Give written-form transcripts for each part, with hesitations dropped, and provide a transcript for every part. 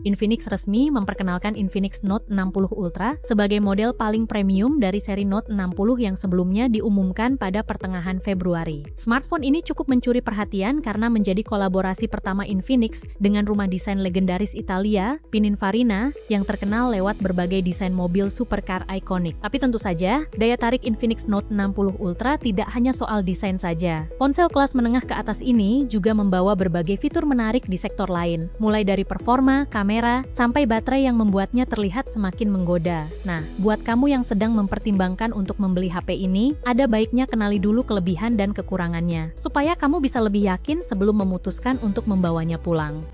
Infinix resmi memperkenalkan Infinix Note 60 Ultra sebagai model paling premium dari seri Note 60 yang sebelumnya diumumkan pada pertengahan Februari. Smartphone ini cukup mencuri perhatian karena menjadi kolaborasi pertama Infinix dengan rumah desain legendaris Italia, Pininfarina, yang terkenal lewat berbagai desain mobil supercar ikonik. Tapi tentu saja, daya tarik Infinix Note 60 Ultra tidak hanya soal desain saja. Ponsel kelas menengah ke atas ini juga membawa berbagai fitur menarik di sektor lain, mulai dari performa, kamera, sampai baterai yang membuatnya terlihat semakin menggoda. Nah, buat kamu yang sedang mempertimbangkan untuk membeli HP ini, ada baiknya kenali dulu kelebihan dan kekurangannya, supaya kamu bisa lebih yakin sebelum memutuskan untuk membawanya pulang.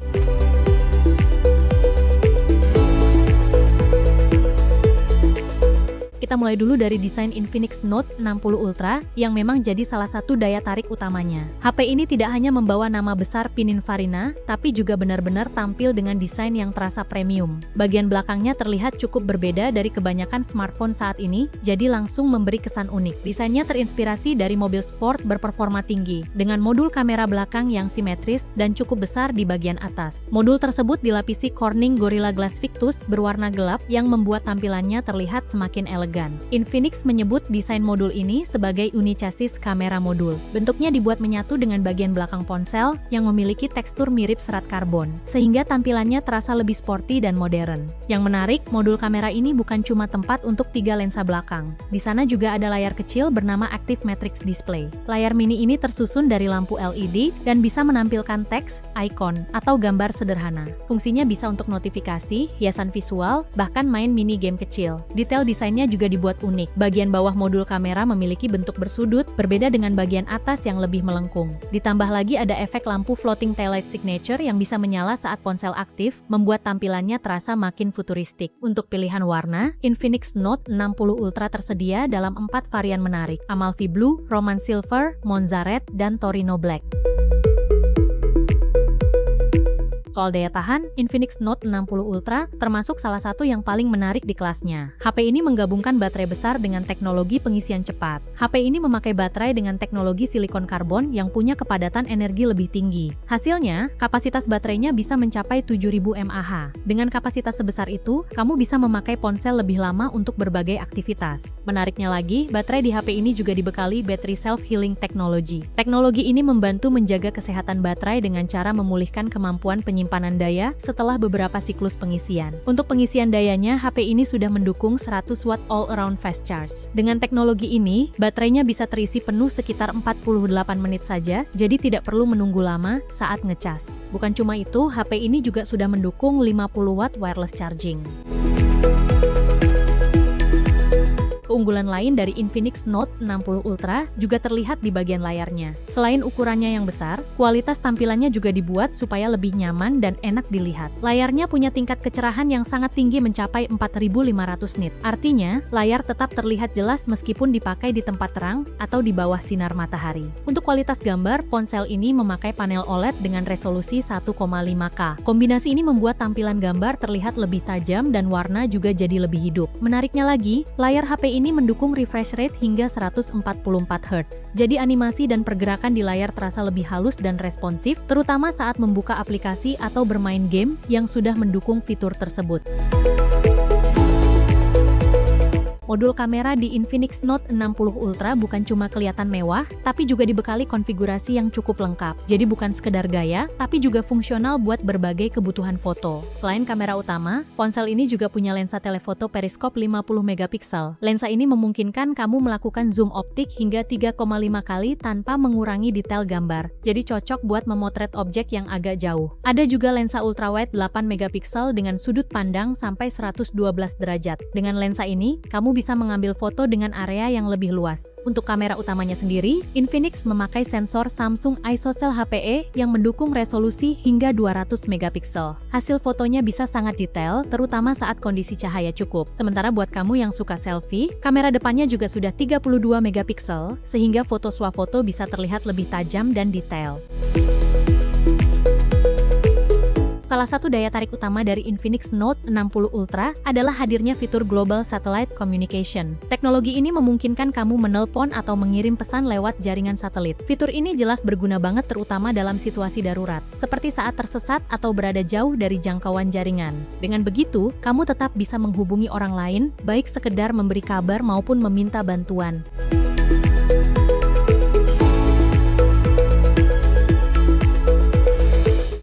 Kita mulai dulu dari desain Infinix Note 60 Ultra, yang memang jadi salah satu daya tarik utamanya. HP ini tidak hanya membawa nama besar Pininfarina, tapi juga benar-benar tampil dengan desain yang terasa premium. Bagian belakangnya terlihat cukup berbeda dari kebanyakan smartphone saat ini, jadi langsung memberi kesan unik. Desainnya terinspirasi dari mobil sport berperforma tinggi, dengan modul kamera belakang yang simetris dan cukup besar di bagian atas. Modul tersebut dilapisi Corning Gorilla Glass Victus berwarna gelap yang membuat tampilannya terlihat semakin elegan. Infinix menyebut desain modul ini sebagai unit chassis kamera modul. Bentuknya dibuat menyatu dengan bagian belakang ponsel yang memiliki tekstur mirip serat karbon, sehingga tampilannya terasa lebih sporty dan modern. Yang menarik, modul kamera ini bukan cuma tempat untuk 3 lensa belakang. Di sana juga ada layar kecil bernama Active Matrix Display. Layar mini ini tersusun dari lampu LED dan bisa menampilkan teks, ikon, atau gambar sederhana. Fungsinya bisa untuk notifikasi, hiasan visual, bahkan main mini game kecil. Detail desainnya juga dibuat unik. Bagian bawah modul kamera memiliki bentuk bersudut, berbeda dengan bagian atas yang lebih melengkung. Ditambah lagi ada efek lampu floating taillight signature yang bisa menyala saat ponsel aktif, membuat tampilannya terasa makin futuristik. Untuk pilihan warna, Infinix Note 60 Ultra tersedia dalam 4 varian menarik: Amalfi Blue, Roman Silver, Monza Red, dan Torino Black. Soal daya tahan, Infinix Note 60 Ultra termasuk salah satu yang paling menarik di kelasnya. HP ini menggabungkan baterai besar dengan teknologi pengisian cepat. HP ini memakai baterai dengan teknologi silikon karbon yang punya kepadatan energi lebih tinggi. Hasilnya, kapasitas baterainya bisa mencapai 7000 mAh. Dengan kapasitas sebesar itu, kamu bisa memakai ponsel lebih lama untuk berbagai aktivitas. Menariknya lagi, baterai di HP ini juga dibekali battery self-healing technology. Teknologi ini membantu menjaga kesehatan baterai dengan cara memulihkan kemampuan penyimpanan daya setelah beberapa siklus pengisian. Untuk pengisian dayanya, HP ini sudah mendukung 100 Watt all-around fast charge. Dengan teknologi ini, baterainya bisa terisi penuh sekitar 48 menit saja, jadi tidak perlu menunggu lama saat ngecas. Bukan cuma itu, HP ini juga sudah mendukung 50 Watt wireless charging. Keunggulan lain dari Infinix Note 60 Ultra juga terlihat di bagian layarnya. Selain ukurannya yang besar, kualitas tampilannya juga dibuat supaya lebih nyaman dan enak dilihat. Layarnya punya tingkat kecerahan yang sangat tinggi mencapai 4500 nit. Artinya, layar tetap terlihat jelas meskipun dipakai di tempat terang atau di bawah sinar matahari. Untuk kualitas gambar, ponsel ini memakai panel OLED dengan resolusi 1,5K. Kombinasi ini membuat tampilan gambar terlihat lebih tajam dan warna juga jadi lebih hidup. Menariknya lagi, layar HP ini mendukung refresh rate hingga 144 Hz. Jadi animasi dan pergerakan di layar terasa lebih halus dan responsif, terutama saat membuka aplikasi atau bermain game yang sudah mendukung fitur tersebut. Modul kamera di Infinix Note 60 Ultra bukan cuma kelihatan mewah, tapi juga dibekali konfigurasi yang cukup lengkap. Jadi bukan sekedar gaya, tapi juga fungsional buat berbagai kebutuhan foto. Selain kamera utama, ponsel ini juga punya lensa telefoto periskop 50 megapiksel. Lensa ini memungkinkan kamu melakukan zoom optik hingga 3,5 kali tanpa mengurangi detail gambar. Jadi cocok buat memotret objek yang agak jauh. Ada juga lensa ultrawide 8 megapiksel dengan sudut pandang sampai 112 derajat. Dengan lensa ini, kamu bisa mengambil foto dengan area yang lebih luas. Untuk kamera utamanya sendiri, Infinix memakai sensor Samsung ISOCELL HPE yang mendukung resolusi hingga 200 megapiksel. Hasil fotonya bisa sangat detail, terutama saat kondisi cahaya cukup. Sementara buat kamu yang suka selfie, kamera depannya juga sudah 32 megapiksel, sehingga foto swafoto bisa terlihat lebih tajam dan detail. Salah satu daya tarik utama dari Infinix Note 60 Ultra adalah hadirnya fitur Global Satellite Communication. Teknologi ini memungkinkan kamu menelpon atau mengirim pesan lewat jaringan satelit. Fitur ini jelas berguna banget terutama dalam situasi darurat, seperti saat tersesat atau berada jauh dari jangkauan jaringan. Dengan begitu, kamu tetap bisa menghubungi orang lain, baik sekedar memberi kabar maupun meminta bantuan.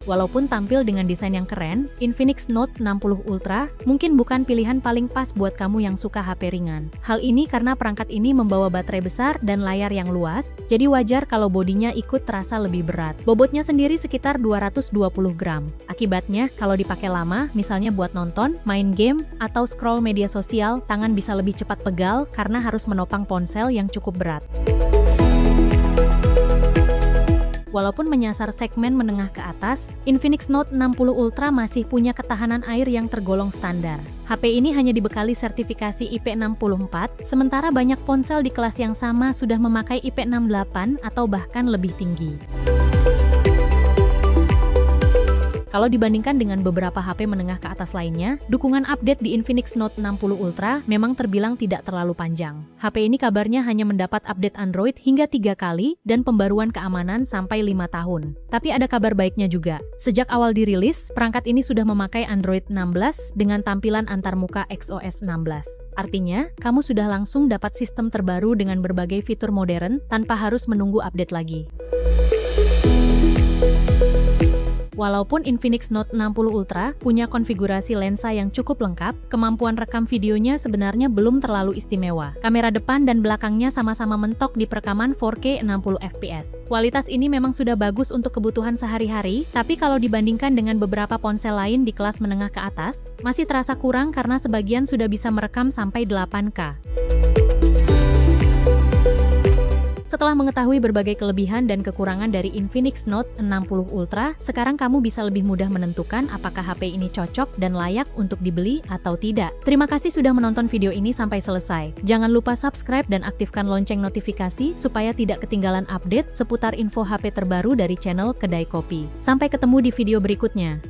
Walaupun tampil dengan desain yang keren, Infinix Note 60 Ultra mungkin bukan pilihan paling pas buat kamu yang suka HP ringan. Hal ini karena perangkat ini membawa baterai besar dan layar yang luas, jadi wajar kalau bodinya ikut terasa lebih berat. Bobotnya sendiri sekitar 220 gram. Akibatnya, kalau dipakai lama, misalnya buat nonton, main game, atau scroll media sosial, tangan bisa lebih cepat pegal karena harus menopang ponsel yang cukup berat. Walaupun menyasar segmen menengah ke atas, Infinix Note 60 Ultra masih punya ketahanan air yang tergolong standar. HP ini hanya dibekali sertifikasi IP64, sementara banyak ponsel di kelas yang sama sudah memakai IP68 atau bahkan lebih tinggi. Kalau dibandingkan dengan beberapa HP menengah ke atas lainnya, dukungan update di Infinix Note 60 Ultra memang terbilang tidak terlalu panjang. HP ini kabarnya hanya mendapat update Android hingga 3 kali dan pembaruan keamanan sampai 5 tahun. Tapi ada kabar baiknya juga. Sejak awal dirilis, perangkat ini sudah memakai Android 16 dengan tampilan antarmuka XOS 16. Artinya, kamu sudah langsung dapat sistem terbaru dengan berbagai fitur modern tanpa harus menunggu update lagi. Walaupun Infinix Note 60 Ultra punya konfigurasi lensa yang cukup lengkap, kemampuan rekam videonya sebenarnya belum terlalu istimewa. Kamera depan dan belakangnya sama-sama mentok di perekaman 4K 60 fps. Kualitas ini memang sudah bagus untuk kebutuhan sehari-hari, tapi kalau dibandingkan dengan beberapa ponsel lain di kelas menengah ke atas, masih terasa kurang karena sebagian sudah bisa merekam sampai 8K. Setelah mengetahui berbagai kelebihan dan kekurangan dari Infinix Note 60 Ultra, sekarang kamu bisa lebih mudah menentukan apakah HP ini cocok dan layak untuk dibeli atau tidak. Terima kasih sudah menonton video ini sampai selesai. Jangan lupa subscribe dan aktifkan lonceng notifikasi supaya tidak ketinggalan update seputar info HP terbaru dari channel Kedai Kopi. Sampai ketemu di video berikutnya.